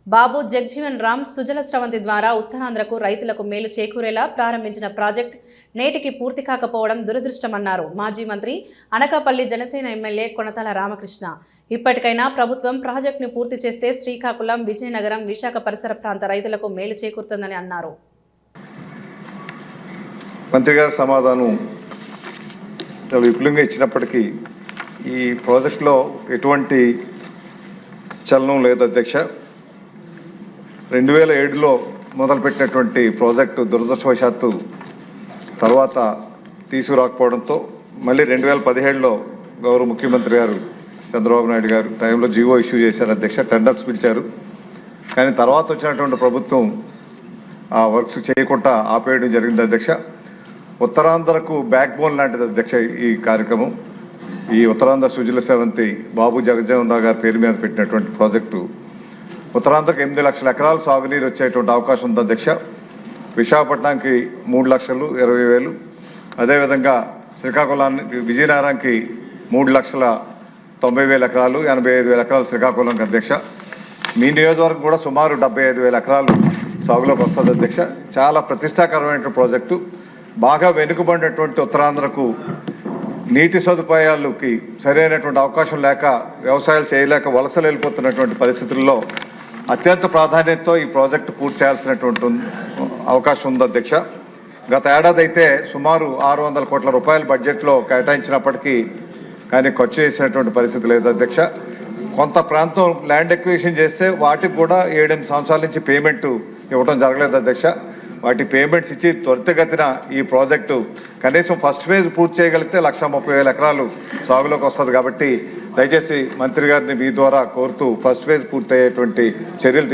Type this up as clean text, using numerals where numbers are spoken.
బాబు జగ్జీవన్ రామ్ సుజల స్రవంతి ద్వారా ఉత్తరాంధ్రకు రైతులకు మేలు చేకూరేలా ప్రారంభించిన ప్రాజెక్ట్ నేటికి పూర్తి కాకపోవడం దురదృష్టమన్నారు మాజీ మంత్రి అనకాపల్లి జనసేన ఎమ్మెల్యే కొనతాల రామకృష్ణ. ఇప్పటికైనా ప్రభుత్వం ప్రాజెక్టును పూర్తి చేస్తే శ్రీకాకుళం, విజయనగరం, విశాఖ పరిసర ప్రాంత రైతులకు మేలు చేకూరుతుందని అన్నారు. మంత్రి గారి సమాధానం విపులంగా ఇచ్చినప్పటికీ ఈ ప్రాజెక్టులో ఎటువంటి చలనం లేదు అధ్యక్ష. 2007లో మొదలుపెట్టినటువంటి ప్రాజెక్టు దురదృష్టవశాత్తు తర్వాత తీసుకురాకపోవడంతో మళ్ళీ 2017లో గౌరవ ముఖ్యమంత్రి గారు చంద్రబాబు నాయుడు గారు టైంలో జీవో ఇష్యూ చేశారు అధ్యక్ష. టెండర్స్ పిలిచారు, కానీ తర్వాత వచ్చినటువంటి ప్రభుత్వం ఆ వర్క్స్ చేయకుండా ఆపేయడం జరిగింది అధ్యక్ష. ఉత్తరాంధ్రకు బ్యాక్ బోన్ లాంటిది అధ్యక్ష ఈ కార్యక్రమం. ఈ ఉత్తరాంధ్ర సుజల స్రవంతి బాబు జగజీవన్ రావు గారి పేరు మీద పెట్టినటువంటి ప్రాజెక్టు ఉత్తరాంధ్రకు 8 లక్షల ఎకరాలు సాగునీరు వచ్చేటువంటి అవకాశం ఉంది అధ్యక్ష. విశాఖపట్నానికి 3,20,000, అదేవిధంగా శ్రీకాకుళానికి, విజయనగరానికి 3,90,000 ఎకరాలు, 85,000 ఎకరాలు శ్రీకాకుళంకి అధ్యక్ష. మీ నియోజకవర్గం కూడా సుమారు 75,000 ఎకరాలు సాగులోకి వస్తుంది అధ్యక్ష. చాలా ప్రతిష్టాకరమైన ప్రాజెక్టు. బాగా వెనుకబడినటువంటి ఉత్తరాంధ్రకు నీటి సదుపాయాలకి సరైనటువంటి అవకాశం లేక, వ్యవసాయాలు చేయలేక వలసలు వెళ్ళిపోతున్నటువంటి పరిస్థితుల్లో అత్యంత ప్రాధాన్యతతో ఈ ప్రాజెక్టు పూర్తి చేయాల్సినటువంటి అవకాశం ఉంది అధ్యక్ష. గత ఏడాది అయితే సుమారు 600 కోట్ల రూపాయల బడ్జెట్లో కేటాయించినప్పటికీ కానీ ఖర్చు చేసినటువంటి పరిస్థితి లేదు అధ్యక్ష. కొంత ప్రాంతం ల్యాండ్ ఎక్విజిషన్ చేస్తే వాటికి కూడా 7-8 సంవత్సరాల నుంచి పేమెంట్ ఇవ్వడం జరగలేదు అధ్యక్ష. వాటి పేమెంట్స్ ఇచ్చి త్వరితగతిన ఈ ప్రాజెక్టు కనీసం ఫస్ట్ ఫేజ్ పూర్తి చేయగలిగితే 1,30,000 ఎకరాలు సాగులోకి వస్తుంది. కాబట్టి దయచేసి మంత్రి గారిని మీ ద్వారా కోరుతూ ఫస్ట్ ఫేజ్ పూర్తి అయ్యేటువంటి చర్యలు